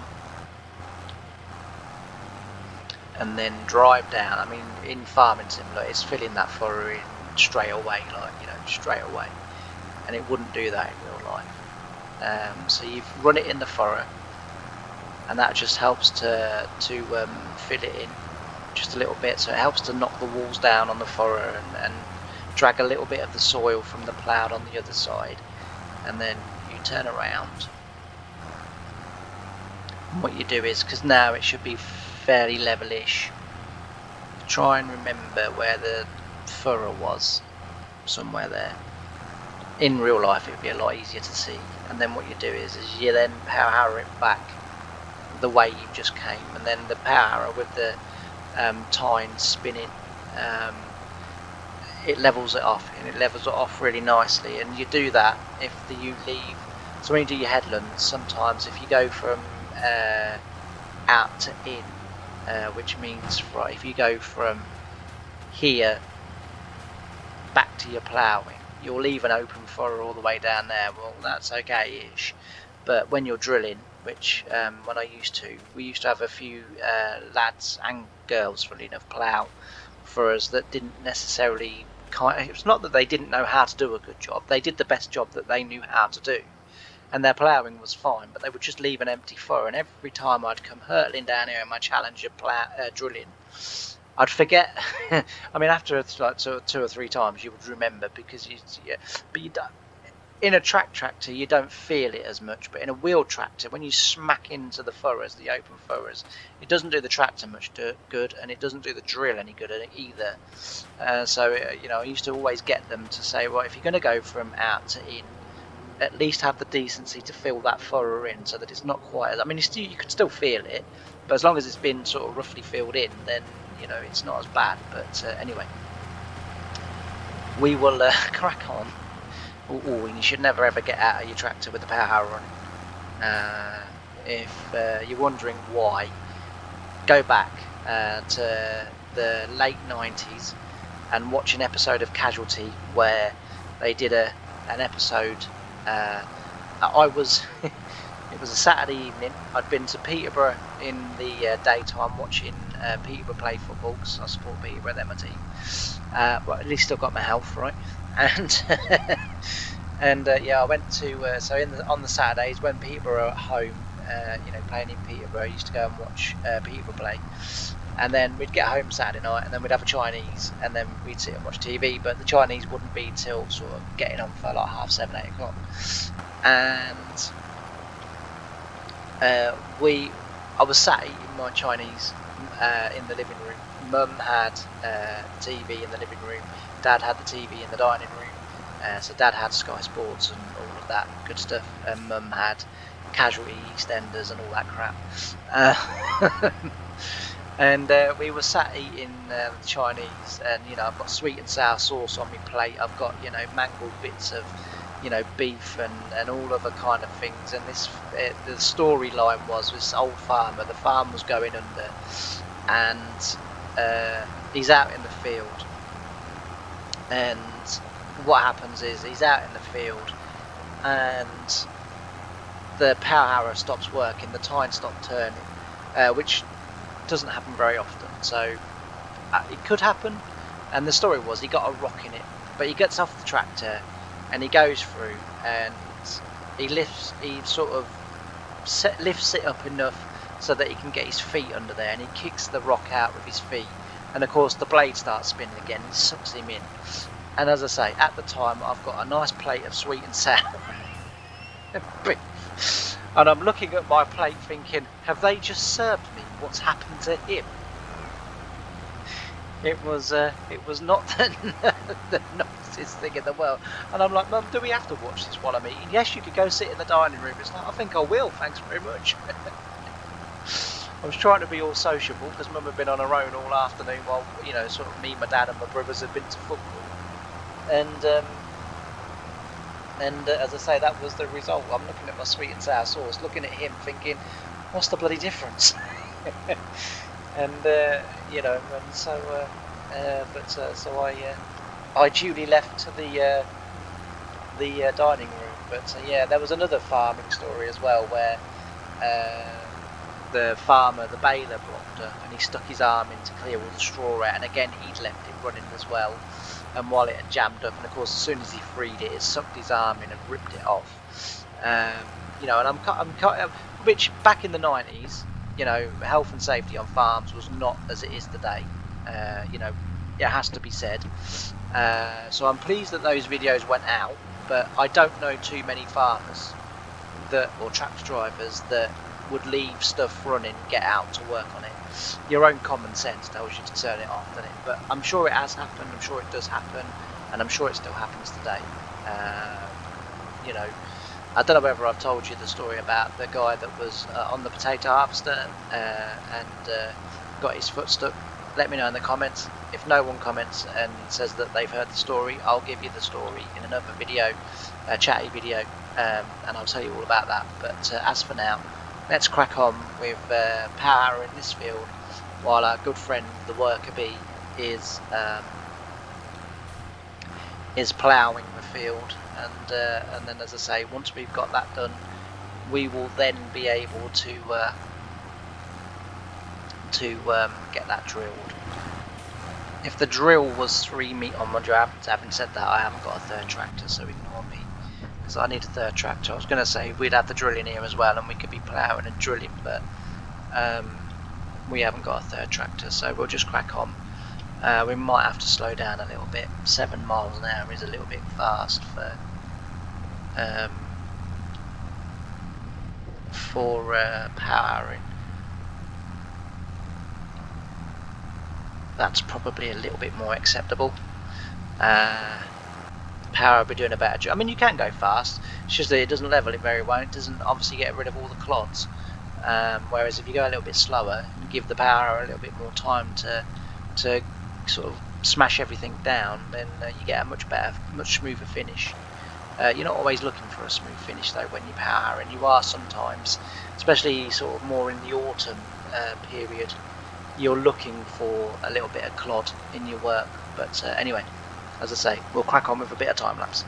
and then drive down. I mean, in Farming Simulator, it's filling that furrow in straight away, like, you know, straight away. And it wouldn't do that in real life. So you've run it in the furrow, and that just helps to fill it in just a little bit. So it helps to knock the walls down on the furrow and drag a little bit of the soil from the ploughed on the other side. And then you turn around, and what you do is, because now it should be fairly levelish, try and remember where the furrow was, somewhere there. In real life it would be a lot easier to see. And then what you do is you then power harrow it back the way you just came, and then the power harrow with the tines spinning, it levels it off, and it levels it off really nicely. And you do that if you leave. So when you do your headlands, sometimes if you go from out to in, which means, right, if you go from here back to your ploughing, you'll leave an open furrow all the way down there. Well, that's okay-ish, but when you're drilling, which when we used to have a few lads and girls, funnily enough, plough for us that didn't necessarily it's not that they didn't know how to do a good job. They did the best job that they knew how to do, and their ploughing was fine, but they would just leave an empty furrow. And every time I'd come hurtling down here in my Challenger drilling, I'd forget. I mean, after like two or three times, you would remember, because but you don't. In a tractor, you don't feel it as much, but in a wheel tractor, when you smack into the furrows, the open furrows, it doesn't do the tractor much good, and it doesn't do the drill any good either. You know, I used to always get them to say, well, if you're going to go from out to in, at least have the decency to fill that furrow in, so that it's not quite. I mean, you could still feel it, but as long as it's been sort of roughly filled in, then, you know, it's not as bad. But anyway, we will crack on. Ooh, and you should never ever get out of your tractor with the power harrow on. If you're wondering why, go back to the late 90s and watch an episode of Casualty where they did an episode. It was a Saturday evening. I'd been to Peterborough in the daytime watching Peterborough play football, because I support Peterborough, they're my team. But at least still got my health right. And yeah, I went to on the Saturdays when Peterborough at home, you know, playing in Peterborough, I used to go and watch Peterborough play, and then we'd get home Saturday night, and then we'd have a Chinese, and then we'd sit and watch TV. But the Chinese wouldn't be till sort of getting on for like 7:30, 8 o'clock, and I was sat eating my Chinese in the living room. Mum had TV in the living room. Dad had the TV in the dining room. So Dad had Sky Sports and all of that good stuff, and Mum had Casualty, EastEnders, and all that crap. And we were sat eating the Chinese, and, you know, I've got sweet and sour sauce on my plate. I've got, you know, mangled bits of, you know, beef and all other kind of things. And this the storyline was this old farmer. The farm was going under, and he's out in the field, and what happens is he's out in the field, and the power harrow stops working, the tines stop turning, which doesn't happen very often. So it could happen. And the story was he got a rock in it, but he gets off the tractor and he goes through and he lifts it up enough so that he can get his feet under there, and he kicks the rock out with his feet, and of course the blade starts spinning again and sucks him in. And as I say, at the time I've got a nice plate of sweet and sour beef, and I'm looking at my plate thinking, have they just served me what's happened to him? It was not the nicest thing in the world. And I'm like, Mum, do we have to watch this while I'm eating? Yes, you could go sit in the dining room. It's like, I think I will, thanks very much. I was trying to be all sociable because Mum had been on her own all afternoon while, you know, sort of me, my dad and my brothers had been to football. And as I say, that was the result. I'm looking at my sweet and sour sauce, looking at him thinking, what's the bloody difference? And you know, and so I duly left to the dining room. But yeah, there was another farming story as well where the farmer, the baler, blocked her, and he stuck his arm in to clear all the straw out, and again he'd left it running as well. And while it had jammed up, and of course as soon as he freed it, it sucked his arm in and ripped it off. You know, and I'm which back in the 90s. You know, health and safety on farms was not as it is today. You know, it has to be said. So I'm pleased that those videos went out, but I don't know too many farmers or tractor drivers that would leave stuff running, get out to work on it. Your own common sense tells you to turn it off, doesn't it? But I'm sure it has happened, I'm sure it does happen, and I'm sure it still happens today. You know, I don't know whether I've told you the story about the guy that was on the potato harvester and got his foot stuck. Let me know in the comments. If no one comments and says that they've heard the story, I'll give you the story in another video, a chatty video, and I'll tell you all about that. But as for now, let's crack on with power in this field while our good friend the worker bee is ploughing the field. And then, as I say, once we've got that done, we will then be able to get that drilled. If the drill was 3 meat on my draft, having said that, I haven't got a third tractor, so ignore me, because I need a third tractor. I was going to say we'd have the drilling here as well, and we could be ploughing and drilling, but we haven't got a third tractor, so we'll just crack on. We might have to slow down a little bit. 7 miles an hour is a little bit fast for powering. That's probably a little bit more acceptable. Power will be doing a better job. I mean, you can go fast, it's just that it doesn't level it very well. It doesn't obviously get rid of all the clods. Whereas if you go a little bit slower and give the power a little bit more time to sort of smash everything down, then you get a much better, much smoother finish. You're not always looking for a smooth finish though when you power, and you are sometimes, especially sort of more in the autumn period, you're looking for a little bit of clod in your work. But anyway, as I say, we'll crack on with a bit of time lapse.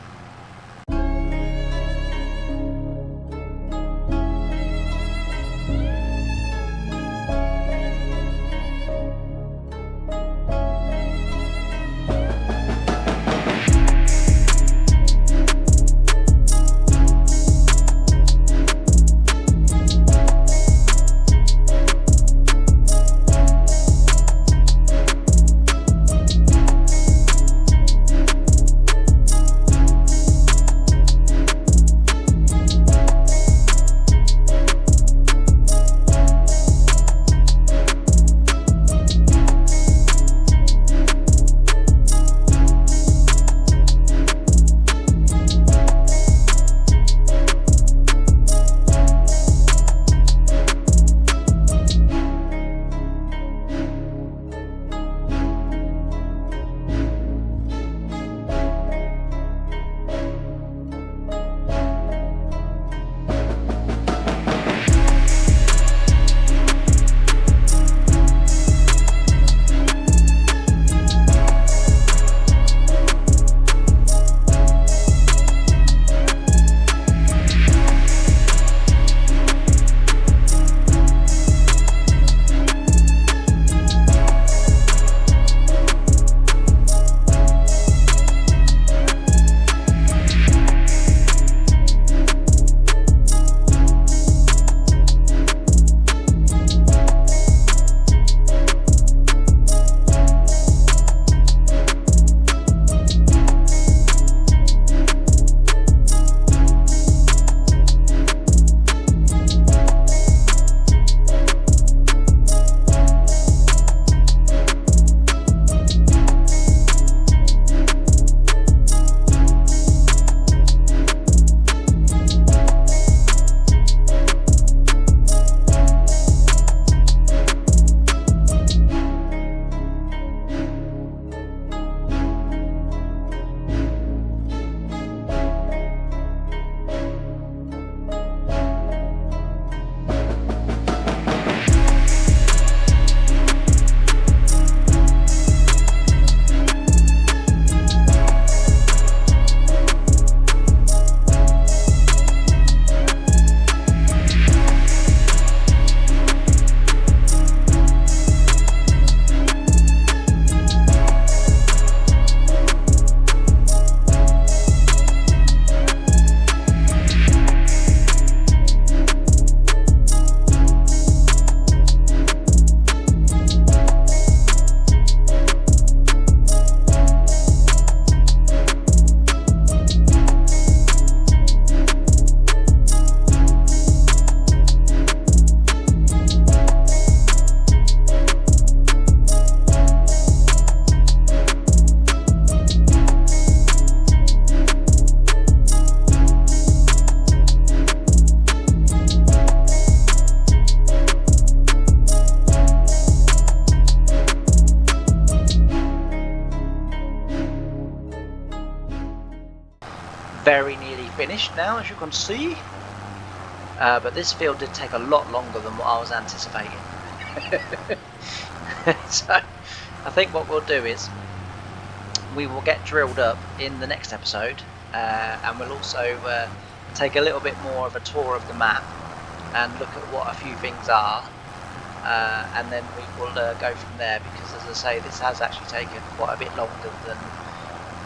finished now, as you can see. But this field did take a lot longer than what I was anticipating. So I think what we'll do is we will get drilled up in the next episode, and we'll also take a little bit more of a tour of the map and look at what a few things are, and then we will go from there, because as I say, this has actually taken quite a bit longer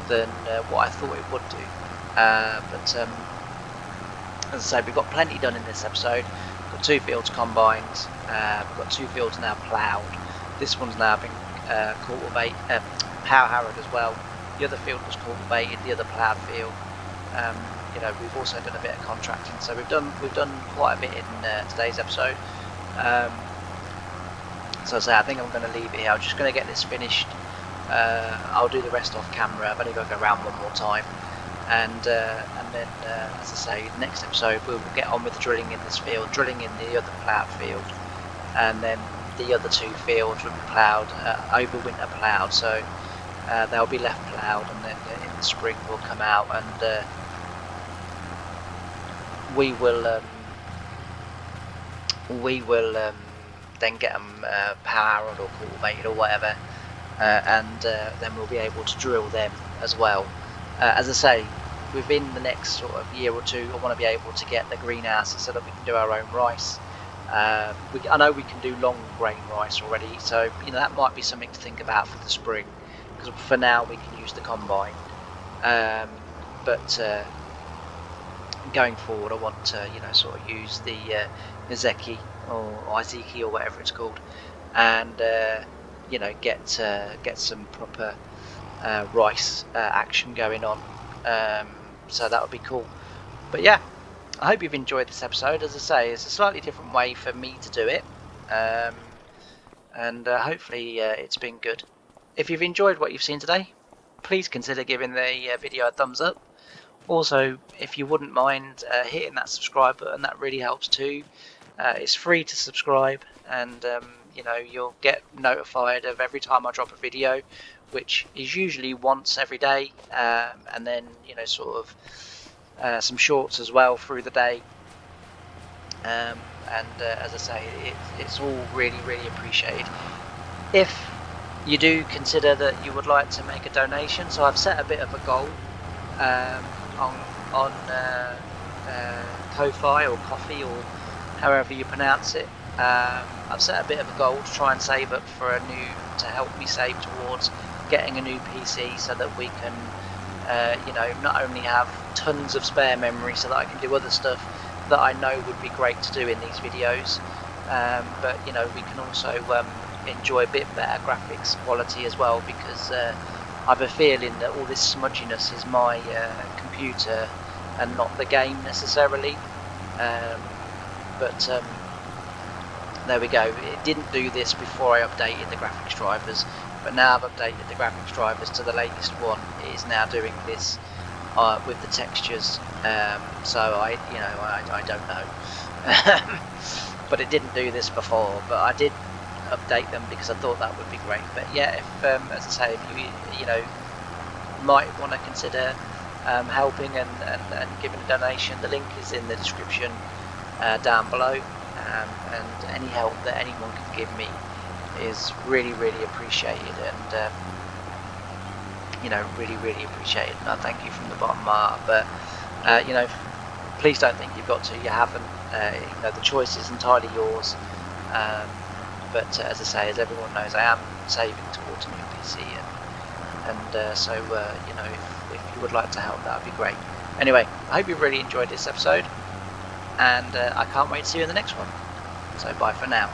than what I thought it would do. But as I say, we've got plenty done in this episode. We've got 2 fields combined, we've got 2 fields now ploughed. This one's now been power harrowed as well. The other field was cultivated, the other ploughed field. You know, we've also done a bit of contracting, so we've done quite a bit in today's episode. So as I say, I think I'm going to leave it here. I'm just going to get this finished. I'll do the rest off camera. I've only got to go around one more time, and then as I say, next episode we'll get on with the drilling in this field, drilling in the other ploughed field, and then the other 2 fields will be ploughed, over winter ploughed, so they'll be left ploughed, and then in the spring we'll come out and we will then get them power harrowed or cultivated or whatever, and then we'll be able to drill them as well. As I say, within the next sort of year or 2, I want to be able to get the greenhouses so that we can do our own rice. I know we can do long grain rice already, so you know that might be something to think about for the spring, because for now we can use the combine, but going forward I want to, you know, sort of use the Izeki or whatever it's called, and you know, get some proper rice action going on, so that would be cool. But yeah, I hope you've enjoyed this episode. As I say, it's a slightly different way for me to do it, and hopefully it's been good. If you've enjoyed what you've seen today, please consider giving the video a thumbs up. Also, if you wouldn't mind hitting that subscribe button, that really helps too. It's free to subscribe, and you know, you'll get notified of every time I drop a video, which is usually once every day, and then, you know, sort of some shorts as well through the day, and as I say, it's all really appreciated. If you do consider that you would like to make a donation, so I've set a bit of a goal on Ko-Fi or Coffee or however you pronounce it. I've set a bit of a goal to try and save up for to help me save towards getting a new PC, so that we can you know, not only have tons of spare memory so that I can do other stuff that I know would be great to do in these videos, but you know, we can also enjoy a bit better graphics quality as well, because I have a feeling that all this smudginess is my computer and not the game necessarily, but there we go. It didn't do this before I updated the graphics drivers, but now I've updated the graphics drivers to the latest one. It is now doing this with the textures, so I don't know. But it didn't do this before, but I did update them because I thought that would be great. But yeah, if as I say, if you know, might want to consider helping and giving a donation, the link is in the description down below, and any help that anyone can give me is really appreciated, and you know, really appreciated, and I thank you from the bottom of my heart. But you know, please don't think you've got to. You haven't. You know, the choice is entirely yours. But as I say, as everyone knows, I am saving towards a new PC, and so you know, if you would like to help, that would be great. Anyway, I hope you've really enjoyed this episode, and I can't wait to see you in the next one. So bye for now.